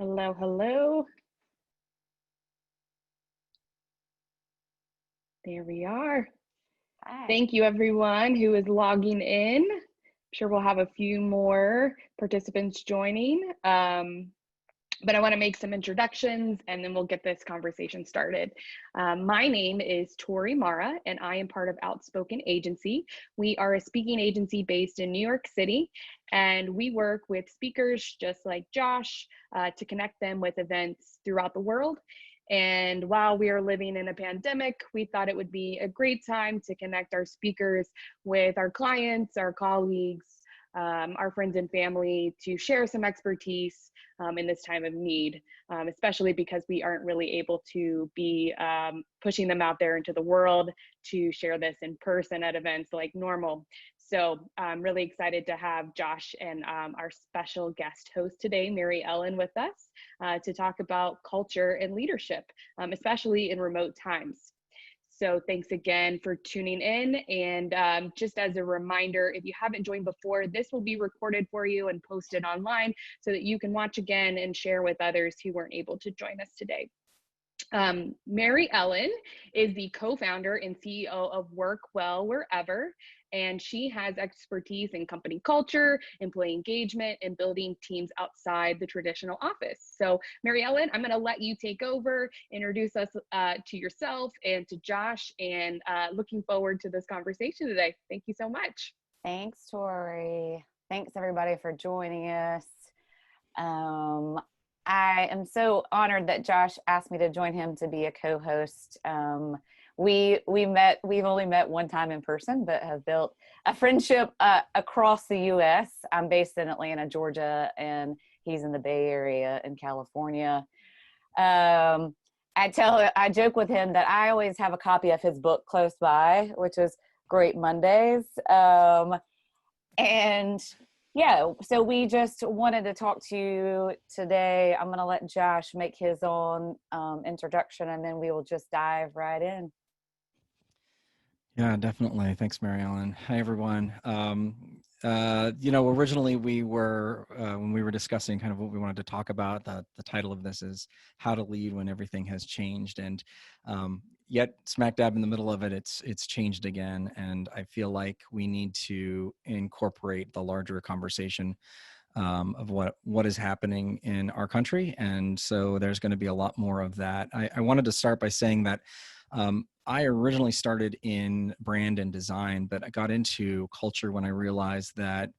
Hello, hello. There we are. Hi. Thank you everyone who is logging in. I'm sure we'll have a few more participants joining. But I want to make some introductions and then we'll get this conversation started. My name is Tori Mara and I am part of Outspoken Agency. We are a speaking agency based in New York City and we work with speakers just like Josh to connect them with events throughout the world. And while we are living in a pandemic, we thought it would be a great time to connect our speakers with our clients, our colleagues, our friends and family to share some expertise in this time of need, especially because we aren't really able to be pushing them out there into the world to share this in person at events like normal. So I'm really excited to have Josh and our special guest host today, Maryellen, with us to talk about culture and leadership, especially in remote times. So thanks again for tuning in. And just as a reminder, if you haven't joined before, this will be recorded for you and posted online so that you can watch again and share with others who weren't able to join us today. Maryellen is the co-founder and CEO of Work Well Wherever, and she has expertise in company culture, employee engagement, and building teams outside the traditional office. So Maryellen, I'm going to let you take over, introduce us to yourself and to Josh, and looking forward to this conversation today. Thank you so much. Thanks, Tori. Thanks, everybody, for joining us. I am so honored that Josh asked me to join him to be a co-host. We've only met one time in person, but have built a friendship across the U.S. I'm based in Atlanta, Georgia, and he's in the Bay Area in California. I joke with him that I always have a copy of his book close by, which is Great Mondays. And yeah, so we just wanted to talk to you today. I'm going to let Josh make his own introduction, and then we will just dive right in. Yeah, definitely. Thanks, Maryellen. Hi, everyone. Originally we were, when we were discussing kind of what we wanted to talk about, the title of this is How to Lead When Everything Has Changed. And yet smack dab in the middle of it, it's changed again. And I feel like we need to incorporate the larger conversation of what is happening in our country. And so there's going to be a lot more of that. I wanted to start by saying that I originally started in brand and design, but I got into culture when I realized that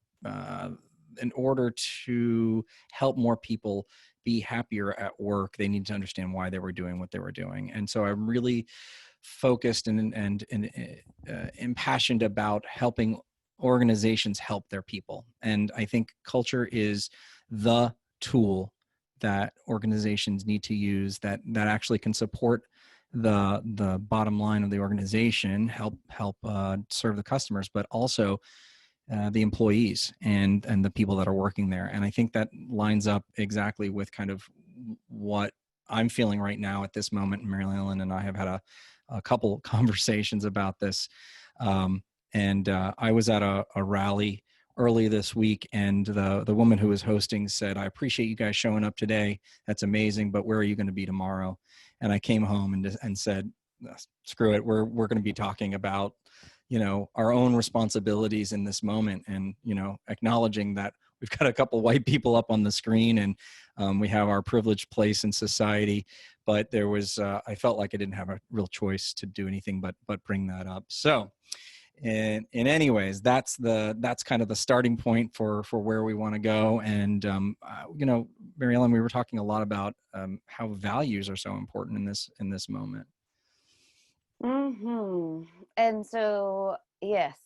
in order to help more people be happier at work, they need to understand why they were doing what they were doing. And so I'm really focused and impassioned about helping organizations help their people. And I think culture is the tool that organizations need to use that actually can support the bottom line of the organization, help serve the customers, but also the employees and the people that are working there. And I think that lines up exactly with kind of what I'm feeling right now at this moment. Maryellen and I have had a couple conversations about this. I was at a rally early this week, and the woman who was hosting said, "I appreciate you guys showing up today. That's amazing, but where are you going to be tomorrow?" And I came home and said, "Screw it. We're going to be talking about, our own responsibilities in this moment, and acknowledging that we've got a couple white people up on the screen, and we have our privileged place in society." But there was, I felt like I didn't have a real choice to do anything but bring that up. So. And anyways, that's kind of the starting point for where we want to go. And, Maryellen, we were talking a lot about how values are so important in this moment. Mm-hmm. And so, yes.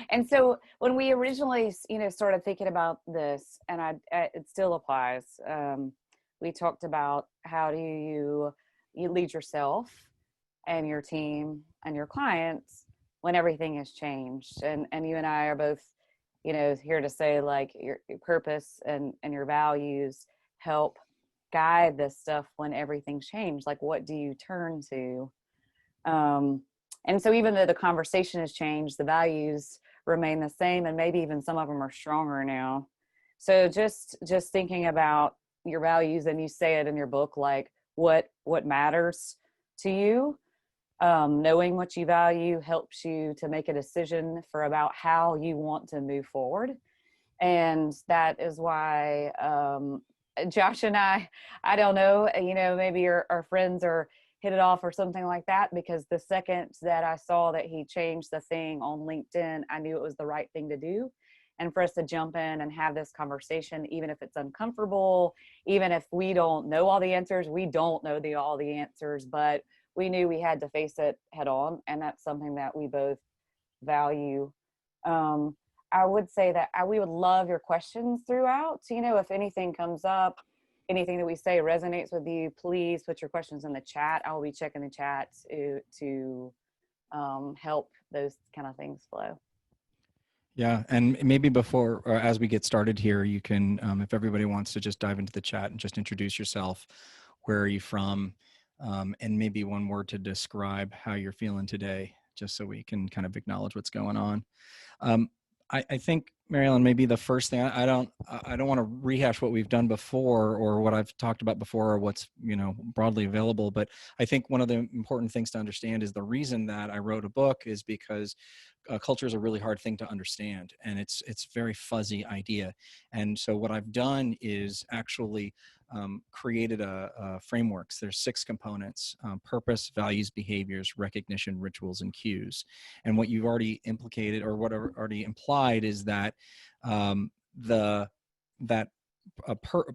And so when we originally, started thinking about this, and it still applies, we talked about how do you lead yourself and your team and your clients when everything has changed. And you and I are both, here to say, like, your purpose and your values help guide this stuff when everything's changed. Like, what do you turn to? And so even though the conversation has changed, the values remain the same, and maybe even some of them are stronger now. So just thinking about your values, and you say it in your book, like what matters to you. Knowing what you value helps you to make a decision for about how you want to move forward. And that is why Josh and I don't know, maybe our friends are hit it off or something like that, because the second that I saw that he changed the thing on LinkedIn, I knew it was the right thing to do. And for us to jump in and have this conversation, even if it's uncomfortable, even if we don't know all the answers, we don't know all the answers, but we knew we had to face it head on. And that's something that we both value. I would say that we would love your questions throughout. If anything comes up, anything that we say resonates with you, please put your questions in the chat. I will be checking the chat to help those kind of things flow. Yeah, and maybe before, or as we get started here, you can, if everybody wants to just dive into the chat and just introduce yourself, where are you from, and maybe one word to describe how you're feeling today, just so we can kind of acknowledge what's going on. I think, Maryellen, maybe the first thing, I don't want to rehash what we've done before or what I've talked about before or what's, broadly available. But I think one of the important things to understand is the reason that I wrote a book is because culture is a really hard thing to understand, and it's very fuzzy idea. And so what I've done is actually created a frameworks. There's 6 components: purpose, values, behaviors, recognition, rituals, and cues. And what you've already implicated, or what I've already implied, is that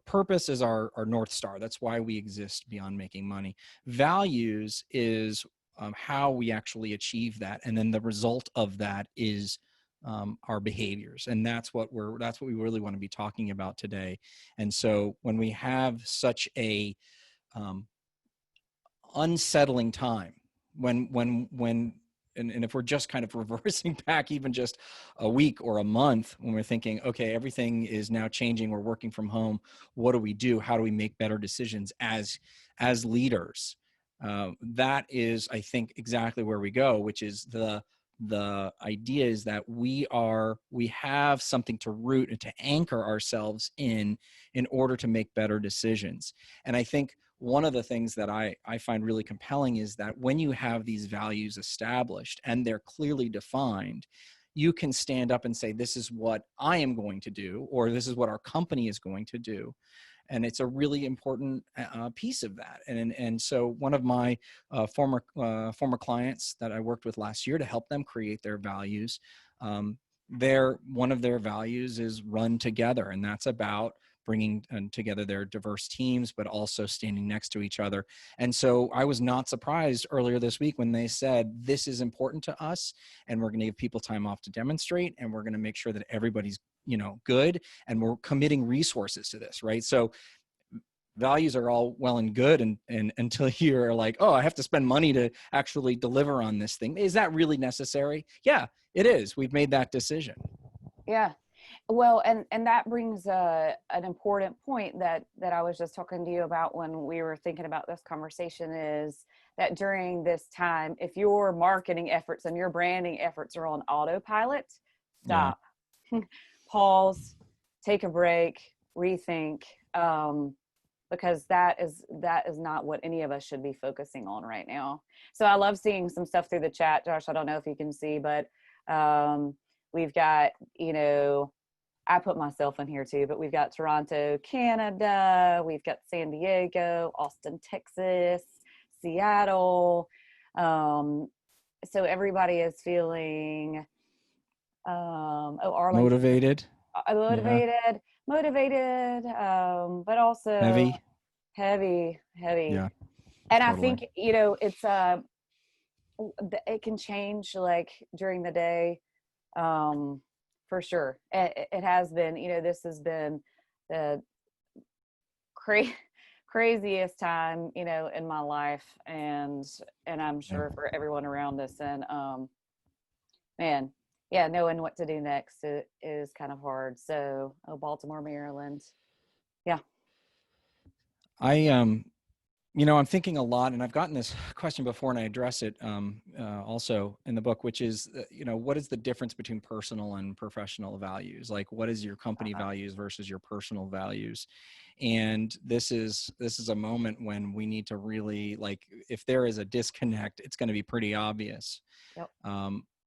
purpose is our North Star. That's why we exist beyond making money. Values is how we actually achieve that, and then the result of that is our behaviors, and that's what we really want to be talking about today. And so when we have such a unsettling time, and if we're just kind of reversing back even just a week or a month, when we're thinking, okay, everything is now changing, we're working from home, what do we do? How do we make better decisions as leaders? That is, I think, exactly where we go, which is the idea is that we have something to root and to anchor ourselves in order to make better decisions. And I think one of the things that I find really compelling is that when you have these values established and they're clearly defined, you can stand up and say, this is what I am going to do, or this is what our company is going to do. And it's a really important piece of that. And so one of my former clients that I worked with last year to help them create their values, one of their values is run together. And that's about bringing together their diverse teams, but also standing next to each other. And so I was not surprised earlier this week when they said, this is important to us, and we're going to give people time off to demonstrate, and we're going to make sure that everybody's good, and we're committing resources to this, right? So values are all well and good, and until you're like, oh, I have to spend money to actually deliver on this thing. Is that really necessary? Yeah, it is. We've made that decision. Yeah. Well, and that brings an important point that I was just talking to you about when we were thinking about this conversation, is that during this time, if your marketing efforts and your branding efforts are on autopilot, stop. Yeah. Pause, take a break, rethink, because that is not what any of us should be focusing on right now. So I love seeing some stuff through the chat, Josh. I don't know if you can see, but we've got, I put myself in here too, but we've got Toronto, Canada, we've got San Diego, Austin, Texas, Seattle. So everybody is feeling Arlington, motivated, but also heavy. Yeah. And totally. I think, it's, it can change like during the day. For sure. It has been, this has been the craziest time, in my life, and I'm sure for everyone around us. And, man, yeah, knowing what to do next is kind of hard. So, Baltimore, Maryland. Yeah. I'm thinking a lot, and I've gotten this question before, and I address it also in the book, which is, what is the difference between personal and professional values? Like, what is your company values versus your personal values? And this is a moment when we need to really, like, if there is a disconnect, it's going to be pretty obvious. Yep.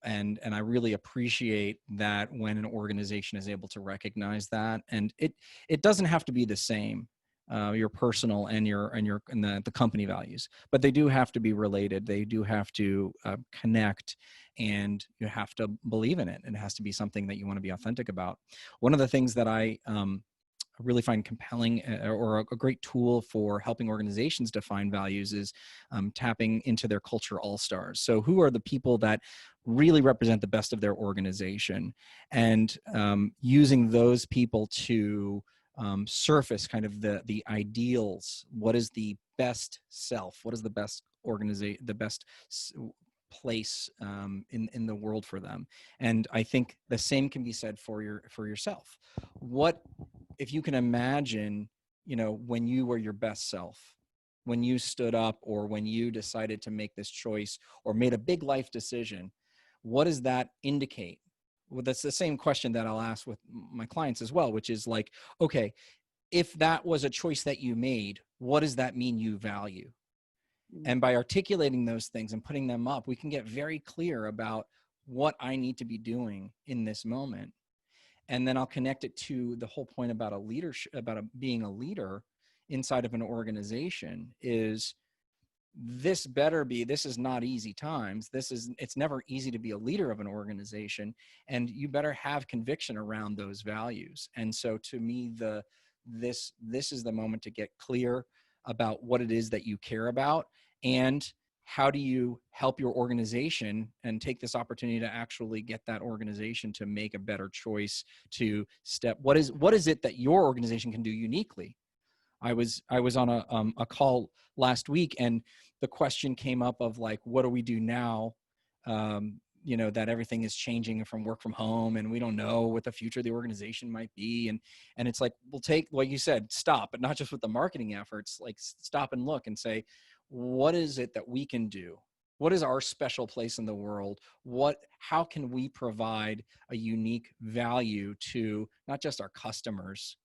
And I really appreciate that when an organization is able to recognize that, and it doesn't have to be the same. Your personal and the company values, but they do have to be related. They do have to connect, and you have to believe in it. It has to be something that you want to be authentic about. One of the things that I really find compelling or a great tool for helping organizations define values is tapping into their culture all-stars. So who are the people that really represent the best of their organization, and using those people to surface kind of the ideals. What is the best self? What is the best organization, the best place in the world for them? And I think the same can be said for yourself. What if you can imagine, when you were your best self, when you stood up, or when you decided to make this choice or made a big life decision, what does that indicate? Well, that's the same question that I'll ask with my clients as well, which is like, okay, if that was a choice that you made, what does that mean you value? And by articulating those things and putting them up, we can get very clear about what I need to be doing in this moment. And then I'll connect it to the whole point about being a leader inside of an organization. Is this is not easy times. It's never easy to be a leader of an organization, and you better have conviction around those values. And so to me, this is the moment to get clear about what it is that you care about, and how do you help your organization and take this opportunity to actually get that organization to make a better choice to what is it that your organization can do uniquely? I was on a call last week, and the question came up of like, what do we do now? That everything is changing from work from home, and we don't know what the future of the organization might be. And it's like, we'll take, like you said, stop, but not just with the marketing efforts, like stop and look and say, what is it that we can do? What is our special place in the world? How can we provide a unique value to not just our customers,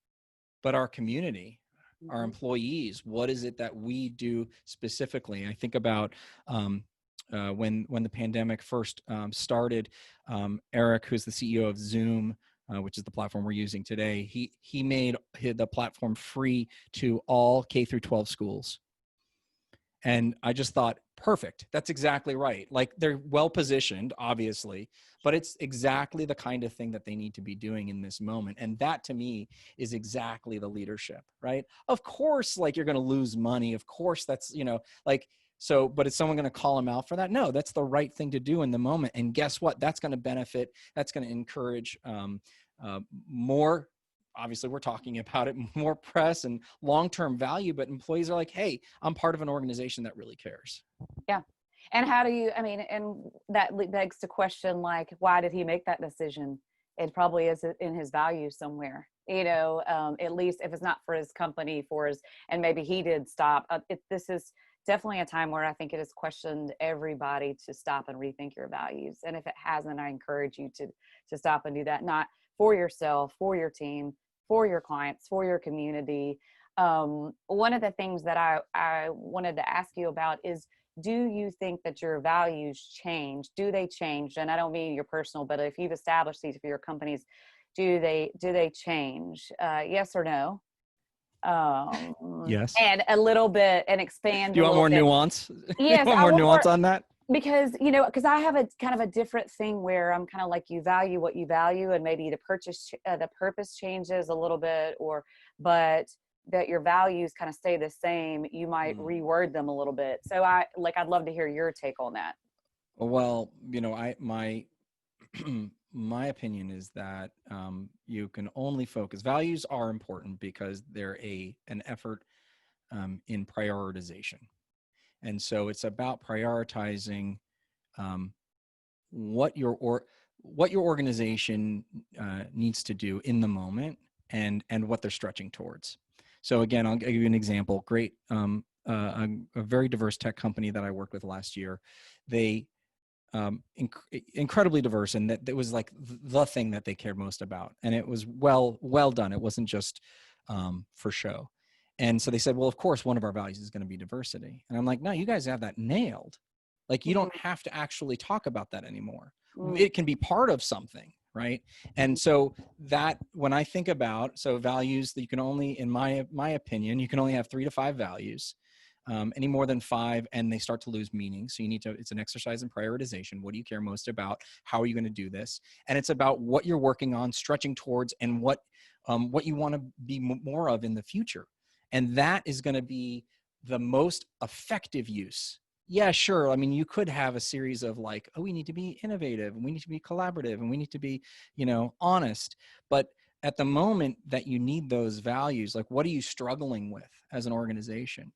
but our community, our employees? What is it that we do specifically? I think about when the pandemic first started, Eric, who's the CEO of Zoom, which is the platform we're using today, he made the platform free to all K through 12 schools. And I just thought, perfect. That's exactly right. Like, they're well positioned, obviously, but it's exactly the kind of thing that they need to be doing in this moment. And that, to me, is exactly the leadership, right? Of course, like, you're going to lose money. Of course, that's, but is someone going to call them out for that? No, that's the right thing to do in the moment. And guess what? That's going to encourage more. Obviously, we're talking about it, more press and long-term value, but employees are like, hey, I'm part of an organization that really cares. Yeah. And how do you, and that begs the question, like, why did he make that decision? It probably is in his values somewhere, at least if it's not for his company, and maybe he did stop. This is definitely a time where I think it has questioned everybody to stop and rethink your values. And if it hasn't, I encourage you to stop and do that, not for yourself, for your team, for your clients, for your community. One of the things that I wanted to ask you about is, do you think that your values change? Do they change? And I don't mean your personal, but if you've established these for your companies, do they change? Yes or no? Yes. And a little bit, and expand. Do you want more nuance? Yes. You want more nuance on that? Because I have a kind of a different thing where I'm kind of like, you value what you value, and maybe the purpose changes a little bit, but that your values kind of stay the same. You might reword them a little bit. So I'd love to hear your take on that. Well, my opinion is that you can only focus. Values are important because they're an effort in prioritization. And so it's about prioritizing what your organization needs to do in the moment, and what they're stretching towards. So again, I'll give you an example. Great a very diverse tech company that I worked with last year. They incredibly diverse, and that was like the thing that they cared most about, and it was well done. It wasn't just for show. And so they said, well, of course, one of our values is going to be diversity. And I'm like, no, you guys have that nailed. Like, you don't have to actually talk about that anymore. It can be part of something, right? And so that, when I think about, so values that you can only, in my opinion, you can only have 3 to 5 values. Any more than 5, and they start to lose meaning. So you need to, it's an exercise in prioritization. What do you care most about? How are you going to do this? And it's about what you're working on, stretching towards, and what you want to be more of in the future. And that is going to be the most effective use. Yeah, sure. I mean, you could have a series of like, oh, we need to be innovative, and we need to be collaborative, and we need to be, honest. But at the moment that you need those values, like, what are you struggling with as an organization?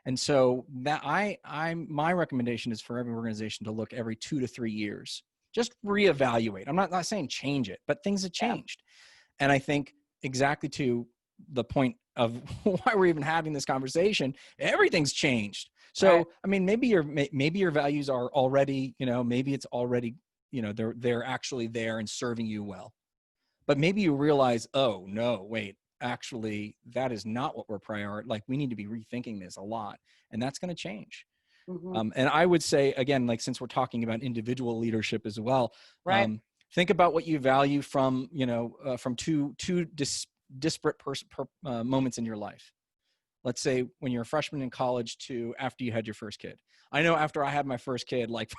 And so that my recommendation is for every organization to look every 2 to 3 years, just reevaluate. I'm not saying change it, but things have changed. Yeah. And I think exactly to the point of why we're even having this conversation, everything's changed. So, right. I mean, maybe your values are already, maybe it's already, they're actually there and serving you well. But maybe you realize, oh no, wait, actually, that is not what we're prioritizing. Like, we need to be rethinking this a lot, and that's going to change. And I would say, again, like, since we're talking about individual leadership as well, right. Think about what you value from, from two disparate moments in your life. Let's say when you're a freshman in college to after you had your first kid. I know after I had my first kid, like,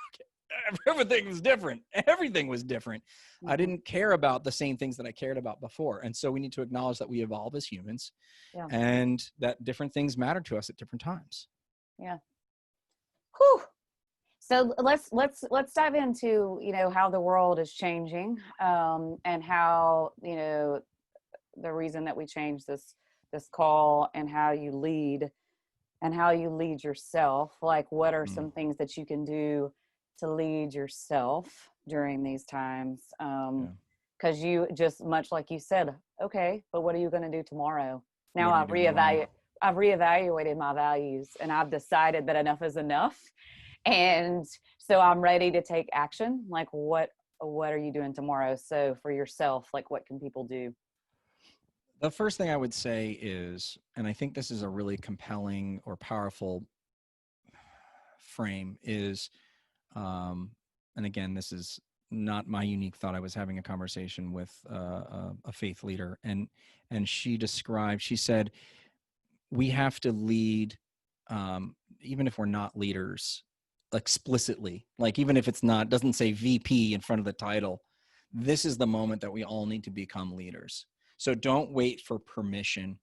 everything was different. Everything was different. I didn't care about the same things that I cared about before. And so we need to acknowledge that we evolve as humans, and that different things matter to us at different times. Yeah. Whew. So let's dive into, how the world is changing, and how, the reason that we changed this call, and how you lead yourself. Like, what are some things that you can do to lead yourself during these times? Because you just, much like you said, okay, but what are you going to do tomorrow? Now I've reevaluated my values, and I've decided that enough is enough. And so I'm ready to take action. Like, what are you doing tomorrow? So for yourself, like, what can people do? The first thing I would say is, and I think this is a really compelling or powerful frame, is, and again, this is not my unique thought. I was having a conversation with a faith leader, and she said, we have to lead, even if we're not leaders explicitly, like, even if doesn't say VP in front of the title, this is the moment that we all need to become leaders. So don't wait for permission.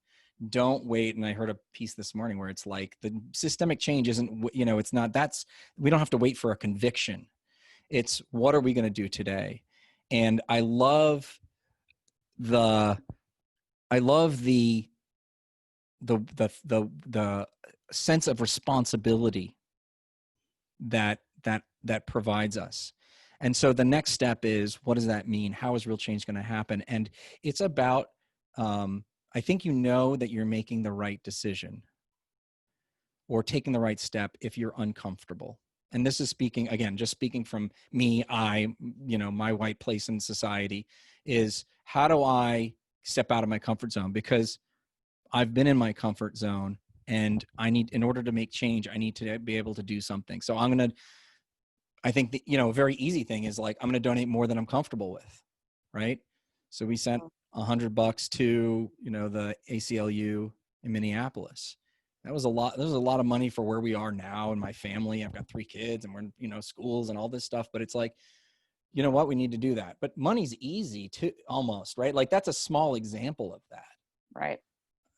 Don't wait. And I heard a piece this morning where it's like, the systemic change isn't, it's not, we don't have to wait for a conviction. It's, what are we going to do today? And I love the sense of responsibility that provides us. And so the next step is, what does that mean? How is real change going to happen? And it's about, I think that you're making the right decision or taking the right step if you're uncomfortable. And this is speaking from me, my white place in society, is, how do I step out of my comfort zone? Because I've been in my comfort zone, and in order to make change, I need to be able to do something. So I think that, a very easy thing is, like, I'm going to donate more than I'm comfortable with. Right. So we sent $100 to, the ACLU in Minneapolis. That was a lot. There's a lot of money for where we are now, and my family. I've got 3 kids, and we're in, schools and all this stuff. But it's like, you know what? We need to do that. But money's easy to almost, right? Like, that's a small example of that. Right.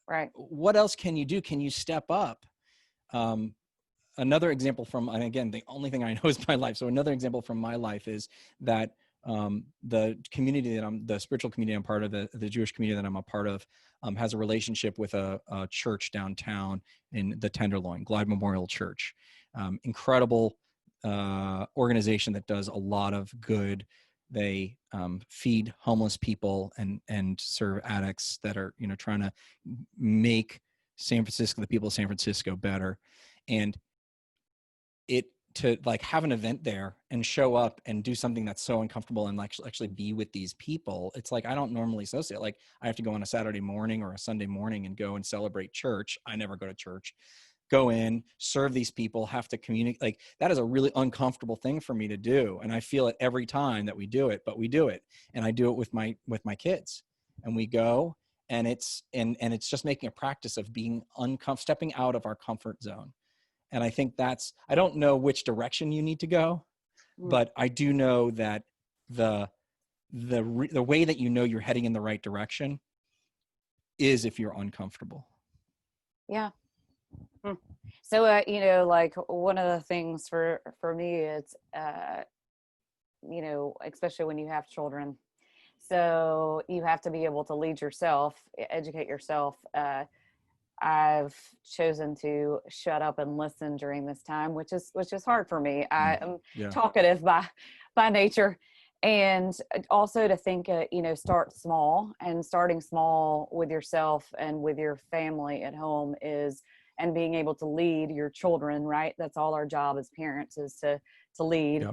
Right. What else can you do? Can you step up? Another example and again, the only thing I know is my life. So another example from my life is that the community the spiritual community I'm part of, the Jewish community that I'm a part of, has a relationship with a church downtown in the Tenderloin, Glide Memorial Church. Incredible organization that does a lot of good. They feed homeless people and serve addicts that are, trying to make San Francisco, the people of San Francisco better. And to like have an event there and show up and do something that's so uncomfortable and like actually be with these people. It's like, I don't normally associate, like I have to go on a Saturday morning or a Sunday morning and go and celebrate church. I never go to church, go in, serve these people, have to communicate. Like that is a really uncomfortable thing for me to do. And I feel it every time that we do it, but we do it. And I do it with my kids, and we go, and it's just making a practice of being stepping out of our comfort zone. And I think I don't know which direction you need to go, but I do know that the way that you know you're heading in the right direction is if you're uncomfortable. Yeah. So, you know, like one of the things for me, it's, you know, especially when you have children, so you have to be able to lead yourself, educate yourself. I've chosen to shut up and listen during this time, which is hard for me. I am talkative by nature, and also to think, you know, start small, and starting small with yourself and with your family at home and being able to lead your children, right? That's all our job as parents is to lead,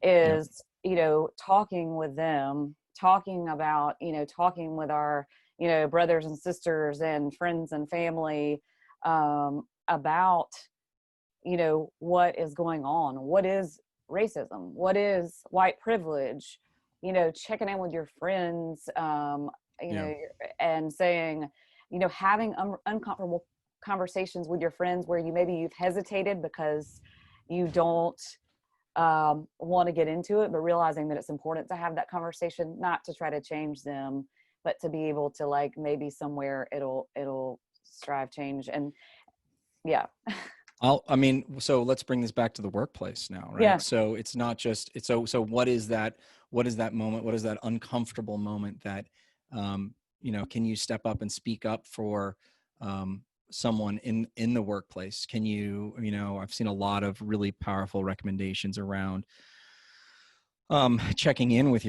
you know, talking with them, talking about, you know, talking with our, you know, brothers and sisters and friends and family, about, you know, what is going on, what is racism, what is white privilege, you know, checking in with your friends, you know, and saying, you know, having uncomfortable conversations with your friends where you've hesitated because you don't want to get into it, but realizing that it's important to have that conversation, not to try to change them, but to be able to, like, maybe somewhere it'll strive change. And so let's bring this back to the workplace now, right? Yeah. So it's not just, so what is that moment? What is that uncomfortable moment that, you know, can you step up and speak up for, someone in the workplace? Can you know, I've seen a lot of really powerful recommendations around, checking in with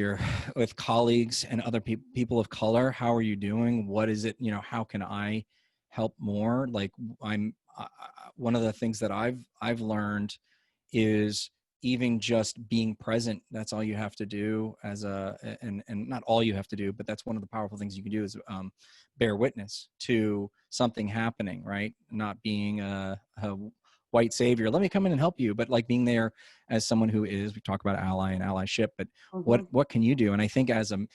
colleagues and other people of color. How are you doing? What is it, you know, how can I help more? Like one of the things that I've learned is even just being present. That's all you have to do and not all you have to do, but that's one of the powerful things you can do is, bear witness to something happening, right? Not being a white savior, let me come in and help you, but like being there as someone who is, we talk about ally and allyship, but what can you do? And I think as a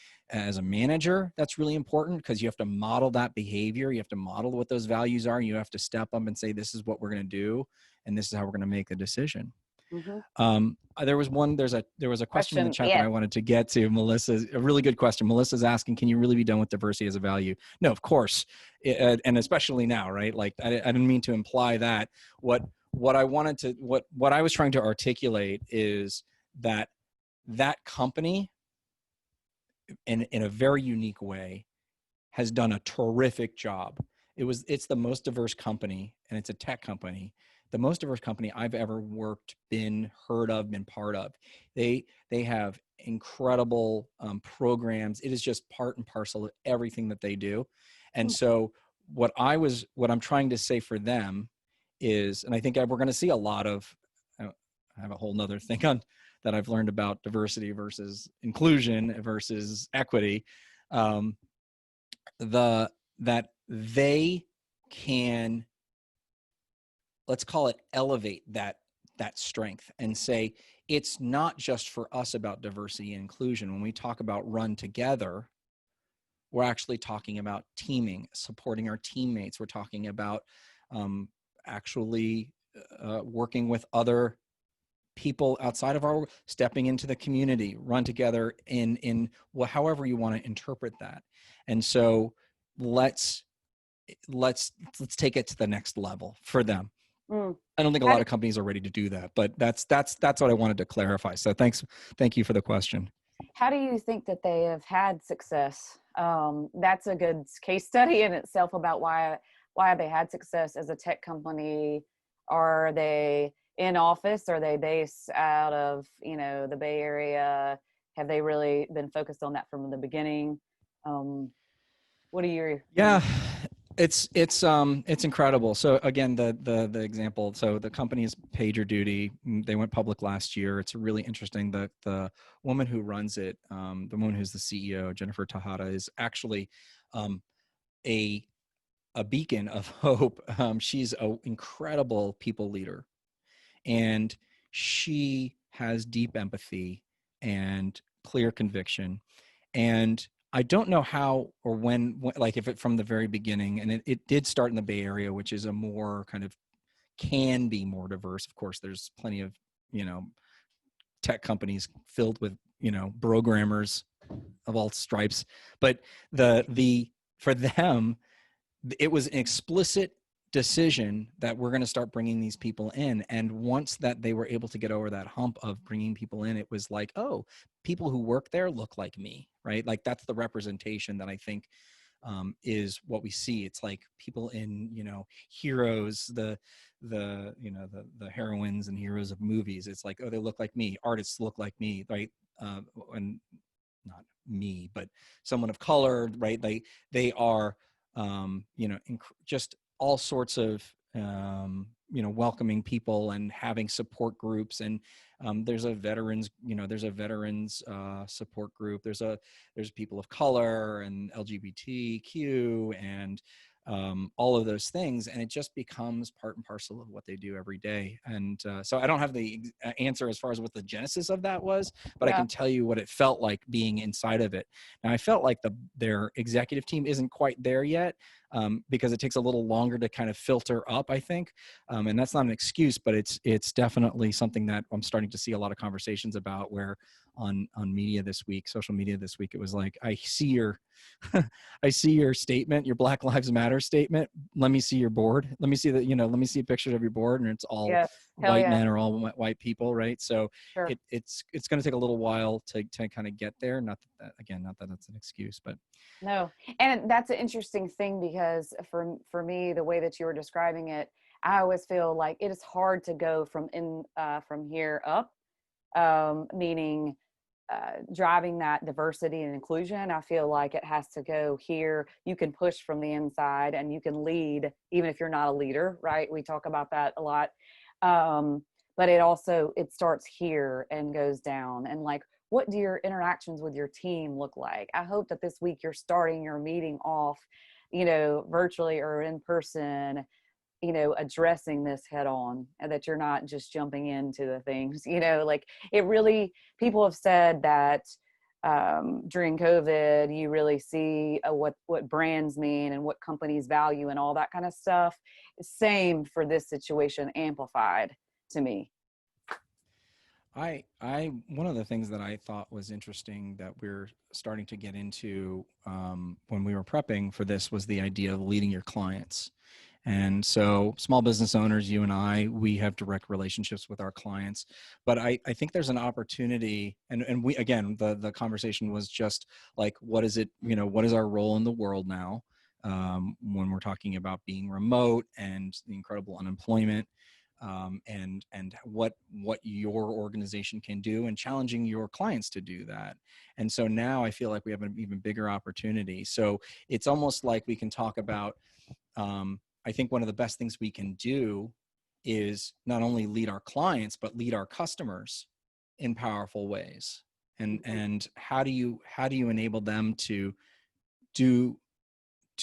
manager, that's really important, because you have to model that behavior. You have to model what those values are. You have to step up and say, this is what we're going to do, and this is how we're going to make the decision. There was a question in the chat that I wanted to get to. Melissa, a really good question. Melissa's asking, can you really be done with diversity as a value? No, of course. And especially now, right? Like I didn't mean to imply that. What I was trying to articulate is that company in a very unique way has done a terrific job. It's the most diverse company, and it's a tech company, the most diverse company I've ever worked, been heard of, been part of. They have incredible programs. It is just part and parcel of everything that they do. And so what I'm trying to say for them is, and I think we're going to see a lot of, I have a whole nother thing on that I've learned about diversity versus inclusion versus equity, that they can, let's call it, elevate that strength and say, it's not just for us about diversity and inclusion. When we talk about run together, we're actually talking about teaming, supporting our teammates. We're talking about actually working with other people outside of our, stepping into the community, run together in however you want to interpret that. And so let's take it to the next level for them. I don't think a lot of companies are ready to do that, but that's what I wanted to clarify. So thank you for the question. How do you think that they have had success? That's a good case study in itself about why have they had success as a tech company? Are they in office? Are they based out of, you know, the Bay Area? Have they really been focused on that from the beginning? What are your... Yeah, It's incredible. So again, the example, so the company is PagerDuty. They went public last year. It's really interesting. The woman who runs it, the woman who's the CEO, Jennifer Tejada, is actually a beacon of hope. She's an incredible people leader, and she has deep empathy and clear conviction. And I don't know how or when like if it from the very beginning, and it did start in the Bay Area, which is a more kind of can be more diverse. Of course, there's plenty of, tech companies filled with, programmers of all stripes, but the for them, it was an explicit decision that we're going to start bringing these people in. And once that they were able to get over that hump of bringing people in, it was like, oh, people who work there look like me, right? Like that's the representation that I think is what we see. It's like people in, heroes, the heroines and heroes of movies. It's like, oh, they look like me. Artists look like me, right? And not me, but someone of color, right? They are, just all sorts of, welcoming people and having support groups. And there's a veterans, support group. There's people of color and LGBTQ and all of those things, and it just becomes part and parcel of what they do every day. And so I don't have the answer as far as what the genesis of that was, but I can tell you what it felt like being inside of it. Now I felt like their executive team isn't quite there yet, because it takes a little longer to kind of filter up, I think, and that's not an excuse, but it's definitely something that I'm starting to see a lot of conversations about. Where on media this week, social media this week, it was like, I see your I see your statement, your Black Lives Matter statement. Let me see your board. Let me see let me see pictures of your board, and it's all white men or all white people, right? So it's going to take a little while to kind of get there. Not that that's an excuse, but no. And that's an interesting thing, because for me, the way that you were describing it, I always feel like it is hard to go from here up, meaning driving that diversity and inclusion. I feel like it has to go here. You can push from the inside and you can lead, even if you're not a leader, right? We talk about that a lot. But it starts here and goes down. And like, what do your interactions with your team look like? I hope that this week you're starting your meeting off, virtually or in person, addressing this head on, and that you're not just jumping into the things, like it really, people have said that during COVID, you really see what brands mean and what companies value and all that kind of stuff. Same for this situation, amplified to me. One of the things that I thought was interesting that we're starting to get into when we were prepping for this was the idea of leading your clients. And so small business owners, you and I, we have direct relationships with our clients, but I think there's an opportunity, and we, again, the conversation was just like, what is it, what is our role in the world now, when we're talking about being remote and the incredible unemployment, and what your organization can do, and challenging your clients to do that. And so now I feel like we have an even bigger opportunity. So it's almost like we can talk about, I think one of the best things we can do is not only lead our clients, but lead our customers in powerful ways. And how do you enable them to do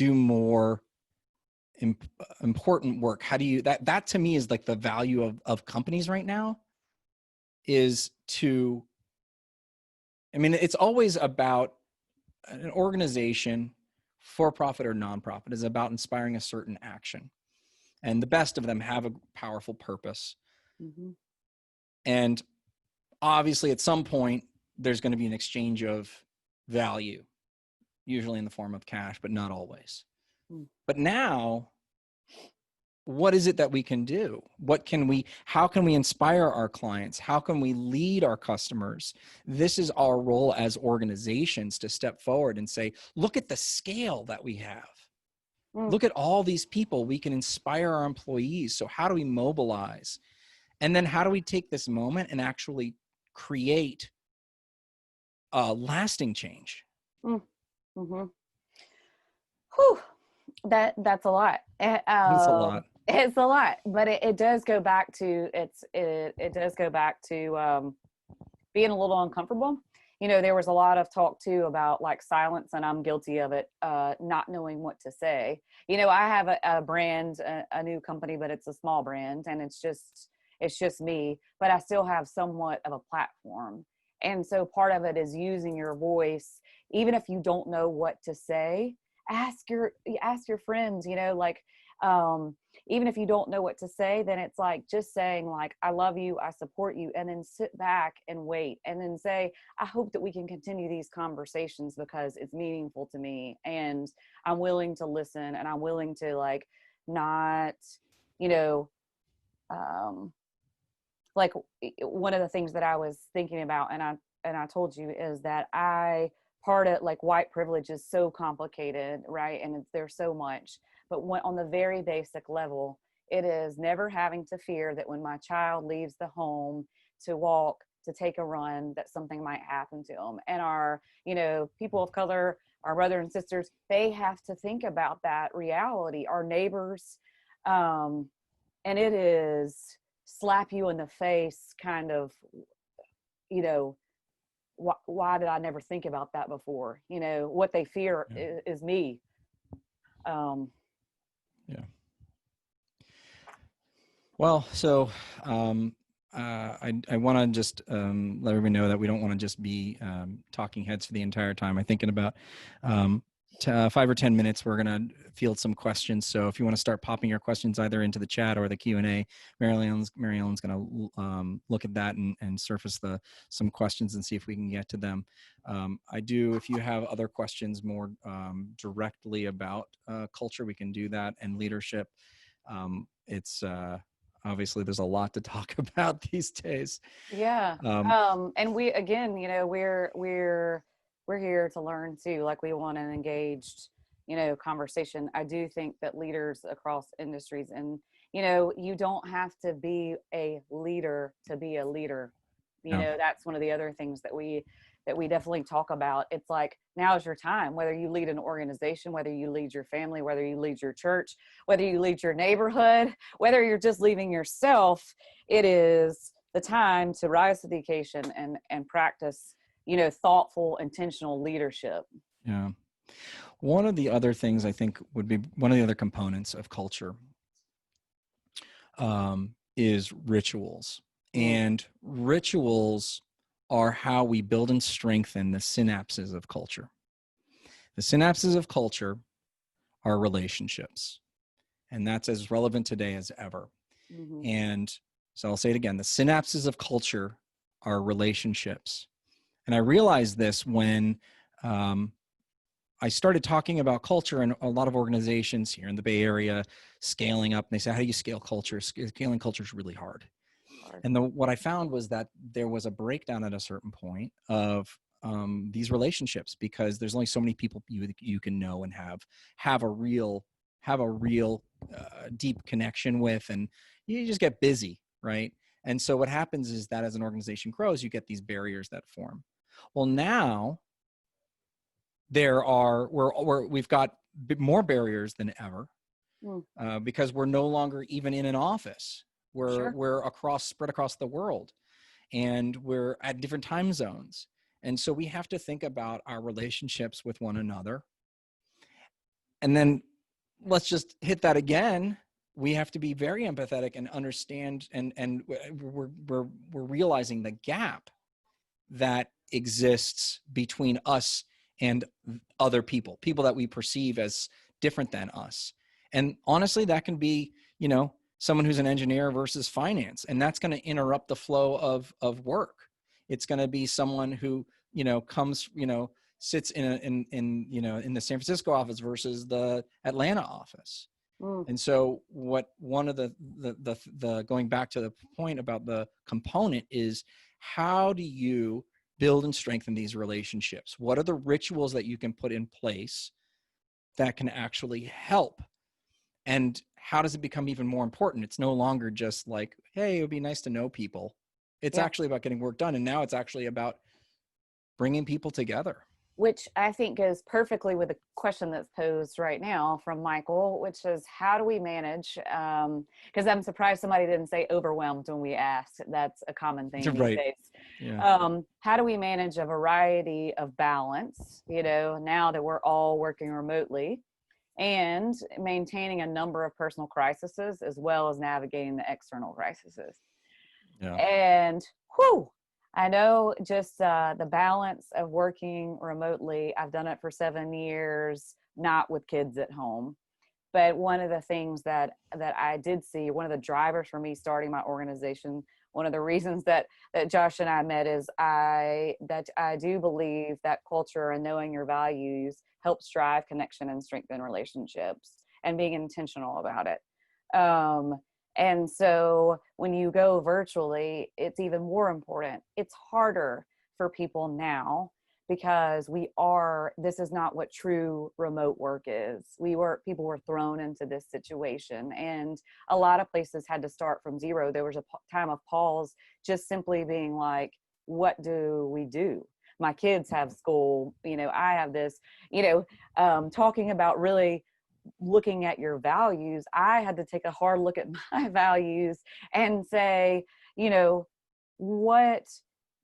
more important work? How do you, that to me is like the value of companies right now, is to, I mean, it's always about an organization, for profit or nonprofit, is about inspiring a certain action. And the best of them have a powerful purpose. Mm-hmm. And obviously at some point, there's going to be an exchange of value, usually in the form of cash, but not always. Mm. But now, what is it that we can do? How can we inspire our clients? How can we lead our customers? This is our role as organizations, to step forward and say, look at the scale that we have. Look at all these people. We can inspire our employees. So how do we mobilize? And then how do we take this moment and actually create lasting change? Mm-hmm. Whew. That's a lot. It's a lot. It's a lot, but it does go back to it does go back to being a little uncomfortable. There was a lot of talk too about like silence, and I'm guilty of it, not knowing what to say. I have a brand, a new company, but it's a small brand, and it's just me, but I still have somewhat of a platform. And so part of it is using your voice, even if you don't know what to say. Ask your friends, like, even if you don't know what to say, then it's like just saying like, I love you, I support you, and then sit back and wait, and then say, I hope that we can continue these conversations because it's meaningful to me, and I'm willing to listen, and I'm willing to like not, you know, like one of the things that I was thinking about, and I told you, is that part of like white privilege is so complicated, right? And there's so much, but on the very basic level, it is never having to fear that when my child leaves the home to walk, to take a run, that something might happen to them. And our, people of color, our brothers and sisters, they have to think about that reality. Our neighbors, and it is slap you in the face kind of, why did I never think about that before? What they fear is me. Yeah. Well, so I want to just let everybody know that we don't want to just be talking heads for the entire time. I'm thinking about 5 or 10 minutes, we're going to field some questions. So if you want to start popping your questions either into the chat or the Q&A, Maryellen's going to look at that and surface some questions and see if we can get to them. If you have other questions more directly about culture, we can do that, and leadership. It's obviously there's a lot to talk about these days. Yeah. And we, again, we're here to learn too. Like, we want an engaged, conversation. I do think that leaders across industries, and, you don't have to be a leader to be a leader. That's one of the other things that we definitely talk about. It's like, now is your time, whether you lead an organization, whether you lead your family, whether you lead your church, whether you lead your neighborhood, whether you're just leading yourself, it is the time to rise to the occasion and practice, thoughtful, intentional leadership. Yeah. One of the other things I think would be one of the other components of culture is rituals. And rituals are how we build and strengthen the synapses of culture. The synapses of culture are relationships. And that's as relevant today as ever. Mm-hmm. And so I'll say it again, the synapses of culture are relationships. And I realized this when I started talking about culture, and a lot of organizations here in the Bay Area scaling up, and they say, how do you scale culture? Scaling culture is really hard. And what I found was that there was a breakdown at a certain point of these relationships, because there's only so many people you can know and have a real deep connection with, and you just get busy, right? And so what happens is that as an organization grows, you get these barriers that form. Well, now we've got more barriers than ever, because we're no longer even in an office. We're spread across the world, and we're at different time zones. And so we have to think about our relationships with one another. And then let's just hit that again. We have to be very empathetic and understand, and we're realizing the gap that exists between us and other people that we perceive as different than us. And honestly, that can be, someone who's an engineer versus finance, and that's going to interrupt the flow of work. It's going to be someone who, sits in the San Francisco office versus the Atlanta office. And so one of the going back to the point about the component is, how do you build and strengthen these relationships? What are the rituals that you can put in place that can actually help? And how does it become even more important? It's no longer just like, hey, it would be nice to know people. It's actually about getting work done. And now it's actually about bringing people together. which I think goes perfectly with the question that's posed right now from Michael, which is how do we manage? Because I'm surprised somebody didn't say overwhelmed when we asked. That's a common thing these Right. days. Yeah. How do we manage a variety of balance, now that we're all working remotely, and maintaining a number of personal crises as well as navigating the external crises? Yeah. And whew, I know just the balance of working remotely. I've done it for 7 years, not with kids at home. But one of the things that I did see, one of the drivers for me starting my organization, one of the reasons that Josh and I met is I do believe that culture and knowing your values helps drive connection and strengthen relationships, and being intentional about it. And so when you go virtually, it's even more important. It's harder for people now because this is not what true remote work is. People were thrown into this situation, and a lot of places had to start from zero. There was a time of pause, just simply being like, what do we do? My kids have school, I have this, talking about really looking at your values. I had to take a hard look at my values and say, what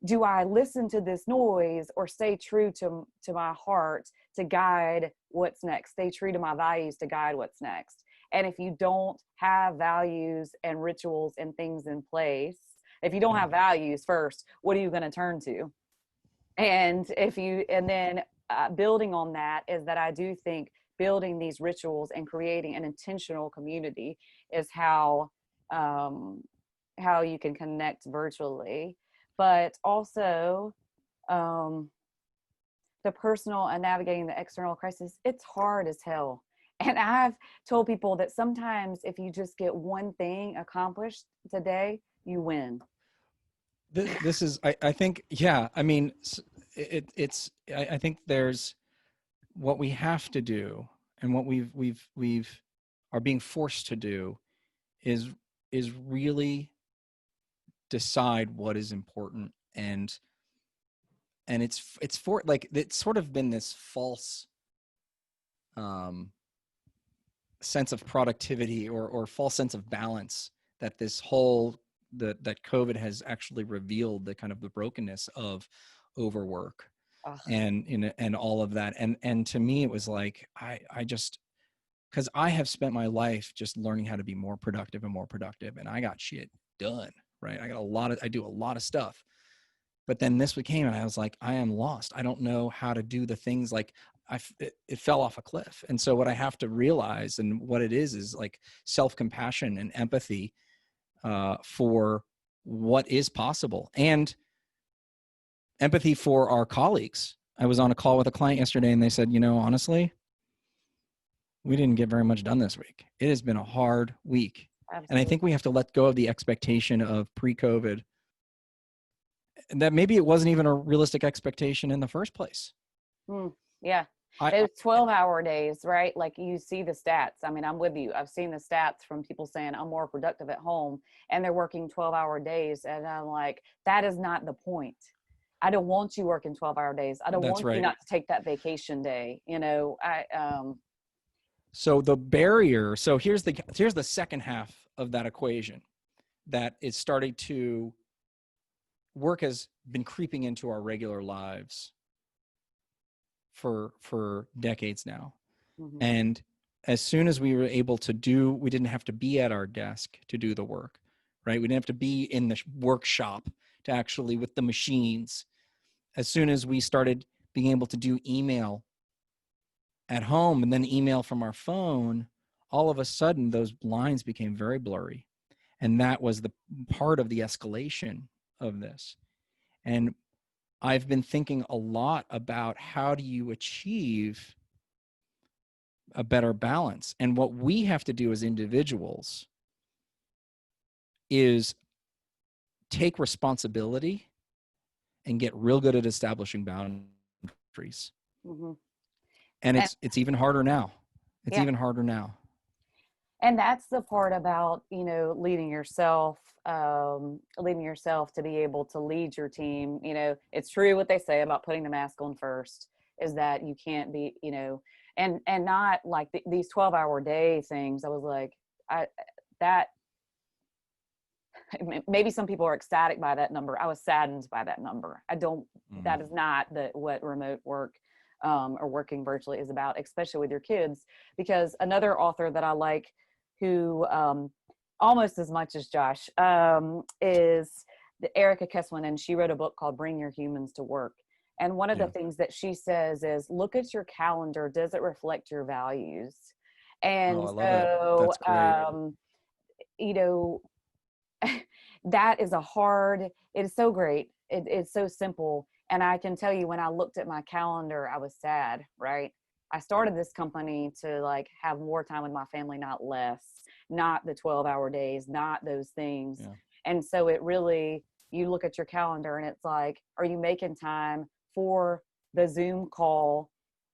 do I listen to this noise or stay true to my heart to guide what's next, stay true to my values to guide what's next. And if you don't have values and rituals and things in place, if you don't have values first, what are you going to turn to? And then building on that is that I do think building these rituals and creating an intentional community is how you can connect virtually. But also the personal and navigating the external crisis, it's hard as hell. And I've told people that sometimes if you just get one thing accomplished today, you win. This is, I think, yeah, I mean, I think there's what we have to do, and what we've are being forced to do is really decide what is important. And it's for, like, it's sort of been this false sense of productivity or false sense of balance that this whole that COVID has actually revealed, the kind of the brokenness of overwork. Ugh. and all of that. And to me, it was like, I just, because I have spent my life just learning how to be more productive, and I got shit done, right? I do a lot of stuff. But then this became, and I was like, I am lost. I don't know how to do the things, like it fell off a cliff. And so what I have to realize, and what it is like self-compassion and empathy for what is possible, and empathy for our colleagues. I was on a call with a client yesterday, and they said, honestly, we didn't get very much done this week. It has been a hard week. Absolutely. And I think we have to let go of the expectation of pre-COVID, and that maybe it wasn't even a realistic expectation in the first place. Yeah. Those 12-hour days, right? Like, you see the stats. I mean, I'm with you. I've seen the stats from people saying I'm more productive at home, and they're working 12-hour days. And I'm like, that is not the point. I don't want you working 12-hour days. I don't want you not to take that vacation day. So the barrier, so here's the second half of that equation that is starting to work, has been creeping into our regular lives for decades now. Mm-hmm. And as soon as we were able to we didn't have to be at our desk to do the work, right? We didn't have to be in the workshop to actually with the machines. As soon as we started being able to do email at home and then email from our phone, all of a sudden those lines became very blurry. And that was the part of the escalation of this. And I've been thinking a lot about how do you achieve a better balance. And what we have to do as individuals is take responsibility and get real good at establishing boundaries. Mm-hmm. And it's even harder now. It's even harder now. And that's the part about, leading yourself to be able to lead your team. It's true what they say about putting the mask on first. is that you can't be, you know, and not like these 12-hour day things. I was like, that maybe some people are ecstatic by that number. I was saddened by that number. That is not what remote work or working virtually is about, especially with your kids. Because another author that I like, who almost as much as Josh, is Erica Keswin, and she wrote a book called Bring Your Humans to Work. And one of the things that she says is, look at your calendar. Does it reflect your values? And I love it. That's great. You know, that is it is so great. It's so simple. And I can tell you, when I looked at my calendar, I was sad, right? I started this company to like have more time with my family, not less, not the 12-hour days, not those things. Yeah. And so it really, you look at your calendar and it's like, are you making time for the Zoom call,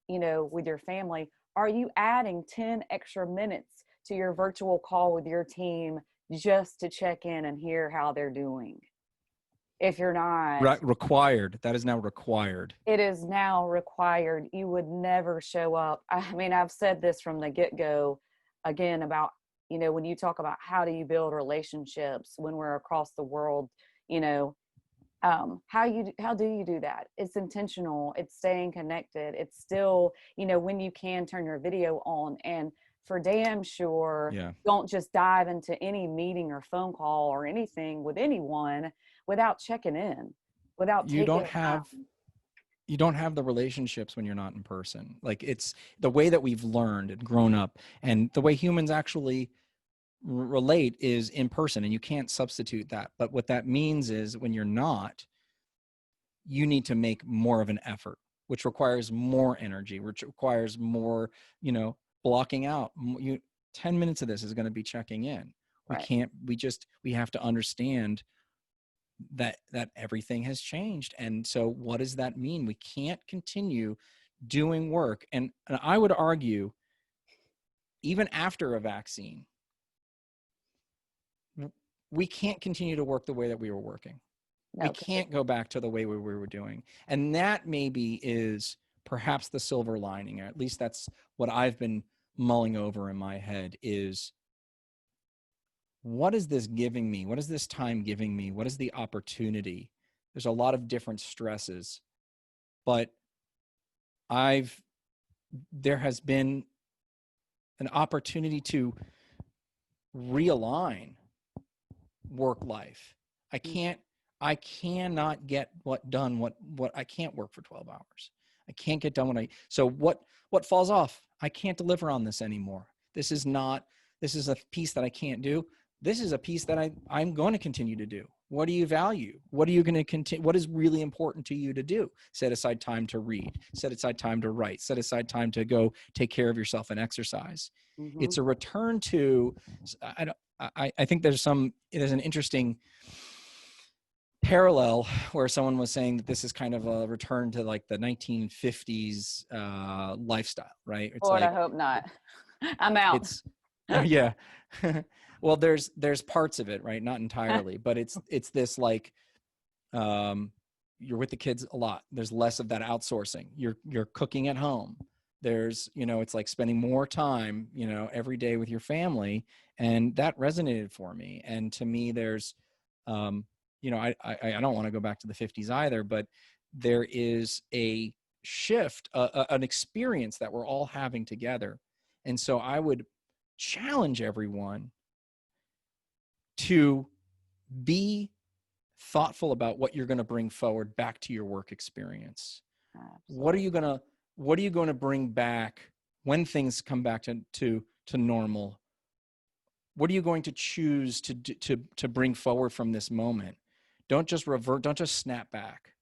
you know, with your family? Are you adding 10 extra minutes to your virtual call with your team just to check in and hear how they're doing? If you're not required, that is now required. It is now required. You would never show up. I mean, I've said this from the get-go again about, you know, when you talk about how do you build relationships when we're across the world, you know, how do you do that? It's intentional. It's staying connected. It's still, you know, when you can turn your video on, and for damn sure, don't just dive into any meeting or phone call or anything with anyone without checking in, without taking time. You don't have the relationships when you're not in person. Like, it's the way that we've learned and grown up, and the way humans actually relate is in person, and you can't substitute that. But what that means is, when you're not, you need to make more of an effort, which requires more energy, which requires more, you know, blocking out. 10 minutes of this is going to be checking in. We have to understand that everything has changed. And so what does that mean? We can't continue doing work. And I would argue, even after a vaccine, we can't continue to work the way that we were working. No, we can't go back to the way we were doing. And that maybe is perhaps the silver lining, or at least that's what I've been mulling over in my head, is, what is this giving me? What is this time giving me? What is the opportunity? There's a lot of different stresses, but there has been an opportunity to realign work life. I cannot get what I can't work for 12 hours. I can't get done so what falls off? I can't deliver on this anymore. This is a piece that I can't do. This is a piece that I'm going to continue to do. What do you value? What are you going to continue? What is really important to you to do? Set aside time to read, set aside time to write, set aside time to go take care of yourself and exercise. Mm-hmm. It's a return to, I think there's an interesting parallel where someone was saying that this is kind of a return to like the 1950s lifestyle, right? It's Lord, I hope not. I'm out. Yeah. Well, there's parts of it, right? Not entirely, but it's this like, you're with the kids a lot. There's less of that outsourcing. You're cooking at home. There's, you know, it's like spending more time, you know, every day with your family. And that resonated for me. And to me, there's, you know, I don't want to go back to the 50s either, but there is a shift, an experience that we're all having together. And so I would challenge everyone to be thoughtful about what you're going to bring forward back to your work experience. Absolutely. What are you going to bring back when things come back to normal? What are you going to choose to bring forward from this moment? Don't just revert. Don't just snap back.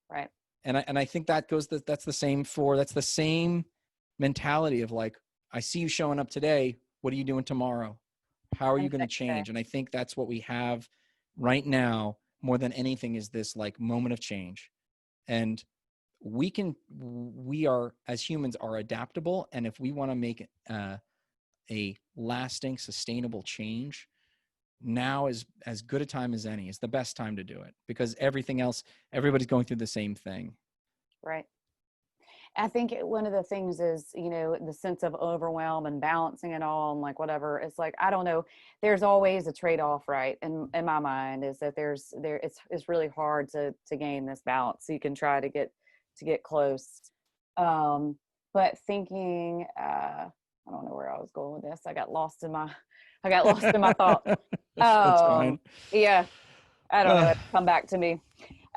Right. And I think that's the same mentality of like, I see you showing up today. What are you doing tomorrow? How are you going to change? And I think that's what we have right now more than anything, is this like moment of change. And we are, as humans, are adaptable. And if we want to make a lasting, sustainable change, now is as good a time as any. It's the best time to do it, because everything else, everybody's going through the same thing. Right. I think one of the things is, the sense of overwhelm and balancing it all and like whatever. It's like, I don't know, there's always a trade-off, right? In my mind is that it's really hard to gain this balance. So you can try to get close. But thinking, I don't know where I was going with this. I got lost in my thoughts. That's fine. Yeah, I don't know. It's come back to me.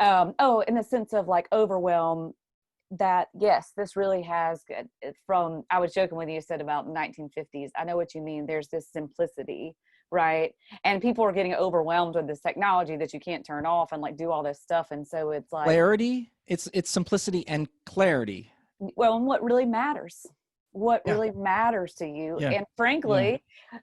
In the sense of like overwhelm, that yes, this really has from, I was joking with you, said about 1950s. I know what you mean. There's this simplicity, right? And people are getting overwhelmed with this technology that you can't turn off and like do all this stuff. And so it's like Clarity. It's simplicity and clarity. well, and what really matters, really matters to you. Yeah. And frankly,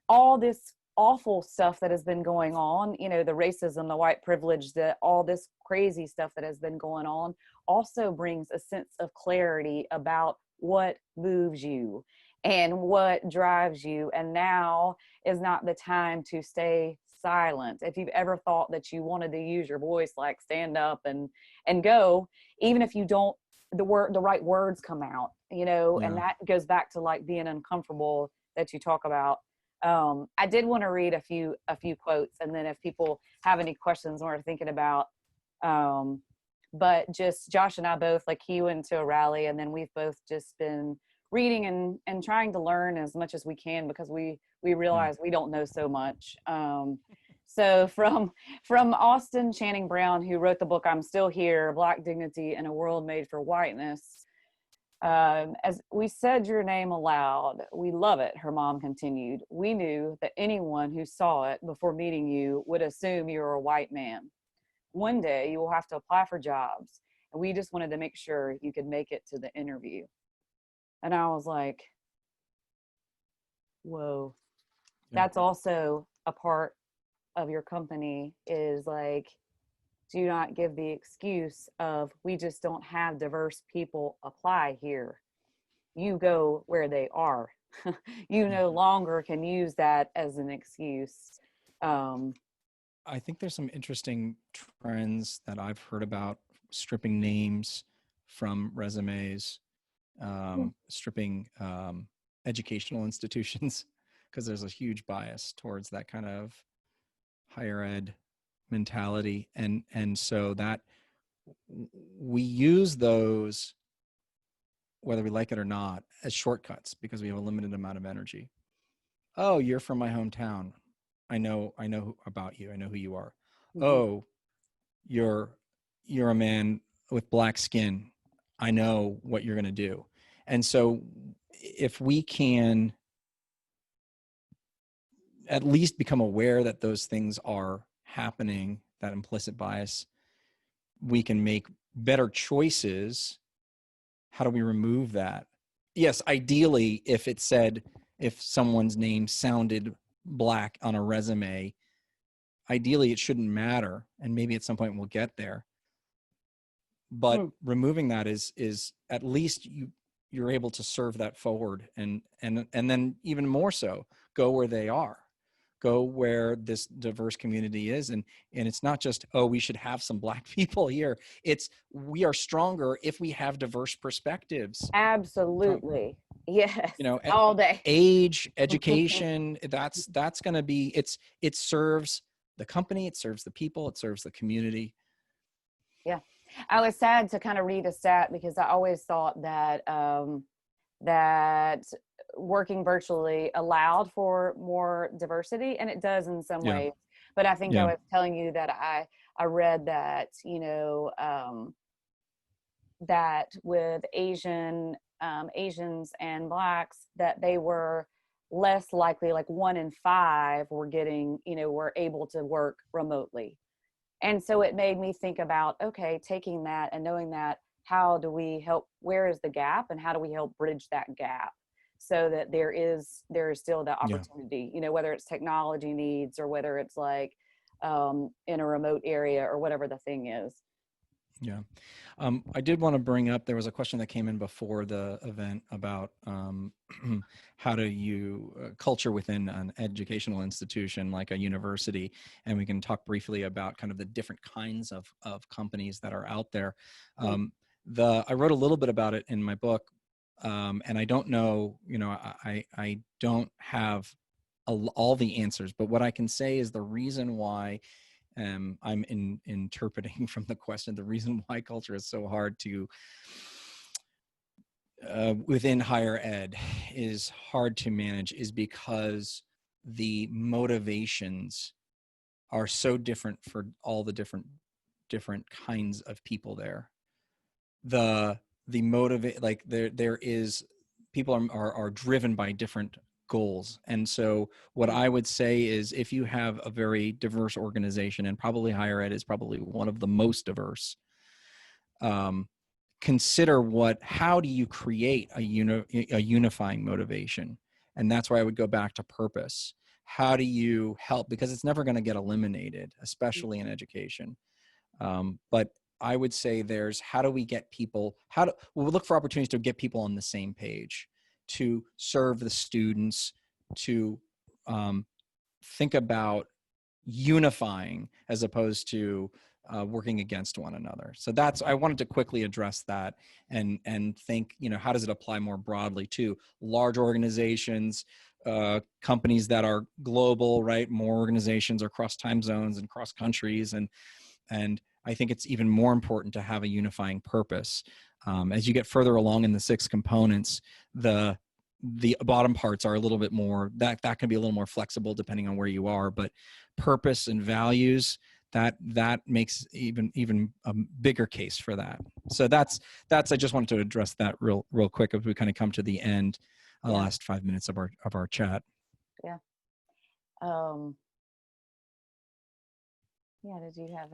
all this awful stuff that has been going on, the racism, the white privilege, all this crazy stuff that has been going on also brings a sense of clarity about what moves you and what drives you. And now is not the time to stay silent. If you've ever thought that you wanted to use your voice, like stand up and go, even if you don't, the right words come out, and that goes back to like being uncomfortable that you talk about. I did want to read a few quotes, and then if people have any questions or are thinking about, but just Josh and I both, like, he went to a rally, and then we've both just been reading and trying to learn as much as we can, because we realize we don't know so much. So from Austin Channing Brown, who wrote the book I'm Still Here, Black Dignity in a World Made for Whiteness, as we said your name aloud, we love it, her mom continued. We knew that anyone who saw it before meeting you would assume you were a white man. One day you will have to apply for jobs, and we just wanted to make sure you could make it to the interview. And I was like, whoa, that's also a part of your company, is like, do not give the excuse of we just don't have diverse people apply here. You go where they are. You no longer can use that as an excuse. I think there's some interesting trends that I've heard about, stripping names from resumes, stripping educational institutions, because there's a huge bias towards that kind of higher ed mentality. And so that we use those, whether we like it or not, as shortcuts because we have a limited amount of energy. Oh, you're from my hometown. I know about you. I know who you are. Mm-hmm. Oh, you're a man with black skin. I know what you're going to do. And so if we can at least become aware that those things are happening, that implicit bias, we can make better choices. How do we remove that? Yes, ideally, if someone's name sounded black on a resume, ideally it shouldn't matter, and maybe at some point we'll get there. But removing that is at least you're able to serve that forward, and then even more so, go where they are, go where this diverse community is, and it's not just, oh, we should have some black people here. It's, we are stronger if we have diverse perspectives. Absolutely. Yes. All day. Age, education, that's going to be, it serves the company, it serves the people, it serves the community. Yeah. I was sad to kind of read a stat, because I always thought that that working virtually allowed for more diversity, and it does in some ways. But I think I was telling you that I read that, that with Asians and Blacks, that they were less likely, like 1 in 5 were getting, were able to work remotely. And so it made me think about, okay, taking that and knowing that, how do we help, where is the gap, and how do we help bridge that gap so that there is still that opportunity, whether it's technology needs or whether it's like in a remote area or whatever the thing is. Yeah. I did want to bring up, there was a question that came in before the event about how do you culture within an educational institution like a university, and we can talk briefly about kind of the different kinds of companies that are out there. I wrote a little bit about it in my book, and I don't know, I don't have all the answers, but what I can say is the reason why I'm interpreting from the question, the reason why culture is so hard to within higher ed is hard to manage is because the motivations are so different for all the different kinds of people there. The motivate, like there is, people are driven by different goals. And so what I would say is, if you have a very diverse organization, and probably higher ed is probably one of the most diverse, consider how do you create a unifying motivation? And that's why I would go back to purpose. How do you help? Because it's never going to get eliminated, especially in education. But I would say how do we get people, we'll look for opportunities to get people on the same page, to serve the students, to think about unifying as opposed to working against one another. So I wanted to quickly address that and think, how does it apply more broadly to large organizations, companies that are global, right? More organizations across time zones and cross countries. And I think it's even more important to have a unifying purpose. As you get further along in the 6 components, the bottom parts are a little bit more, that can be a little more flexible depending on where you are, but purpose and values, that makes even a bigger case for that. So that's I just wanted to address that real quick as we kind of come to the end, the last 5 minutes of our chat. Yeah. Yeah, did you have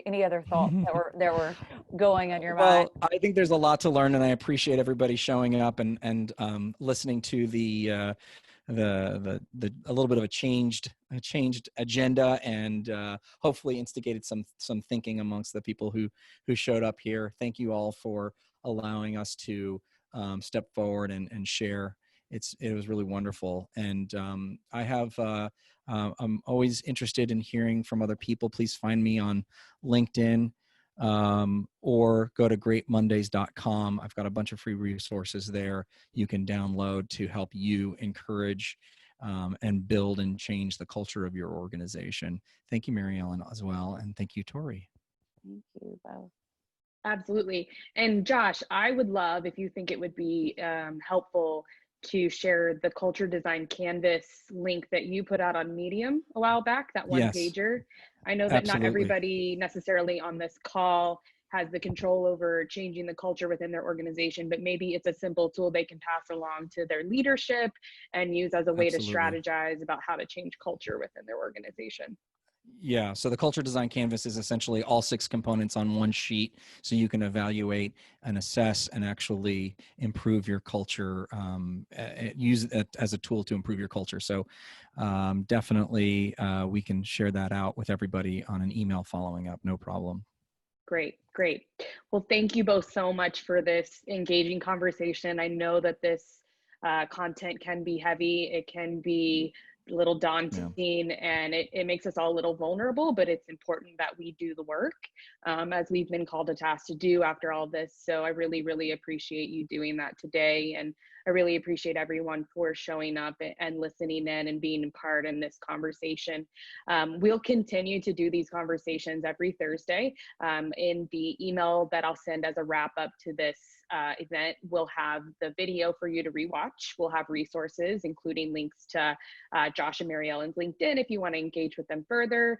any other thoughts that were going on your mind? Well, I think there's a lot to learn, and I appreciate everybody showing up and listening to the a little bit of a changed agenda, and hopefully instigated some thinking amongst the people who showed up here. Thank you all for allowing us to step forward and share. It was really wonderful, and I'm always interested in hearing from other people. Please find me on LinkedIn, or go to greatmondays.com. I've got a bunch of free resources there you can download to help you encourage and build and change the culture of your organization. Thank you, Maryellen, as well. And thank you, Tori. Thank you both. Absolutely. And Josh, I would love, if you think it would be helpful, to share the culture design canvas link that you put out on Medium a while back, that one pager. I know that Absolutely. Not everybody necessarily on this call has the control over changing the culture within their organization, but maybe it's a simple tool they can pass along to their leadership and use as a way Absolutely. to strategize about how to change culture within their organization. Yeah, so the culture design canvas is essentially all 6 components on one sheet, so you can evaluate and assess and actually improve your culture, use it as a tool to improve your culture. So definitely we can share that out with everybody on an email following up, no problem. Great. Well, thank you both so much for this engaging conversation. I know that this content can be heavy. It can be a little daunting, and it makes us all a little vulnerable, but it's important that we do the work as we've been called to task to do after all this. So I really, really appreciate you doing that today. And I really appreciate everyone for showing up and listening in and being a part in this conversation. We'll continue to do these conversations every Thursday. In the email that I'll send as a wrap up to this event, we'll have the video for you to rewatch. We'll have resources, including links to Josh and Maryellen's LinkedIn if you want to engage with them further,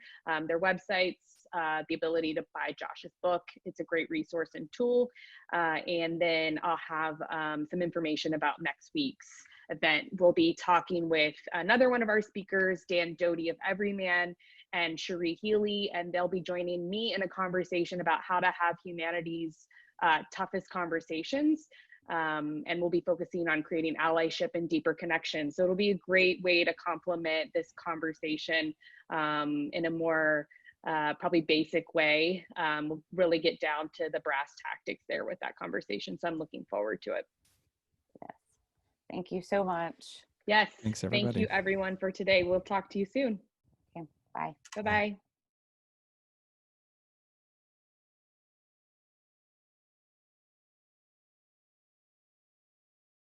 their websites, the ability to buy Josh's book. It's a great resource and tool. And then I'll have some information about next week's event. We'll be talking with another one of our speakers, Dan Doty of Everyman, and Cherie Healy, and they'll be joining me in a conversation about how to have humanity's toughest conversations. And we'll be focusing on creating allyship and deeper connections. So it'll be a great way to complement this conversation in a more probably basic way. We'll really get down to the brass tactics there with that conversation. So I'm looking forward to it. Yes. Thank you so much. Yes. Thanks, everybody. Thank you, everyone, for today. We'll talk to you soon. Okay. Bye. Bye-bye.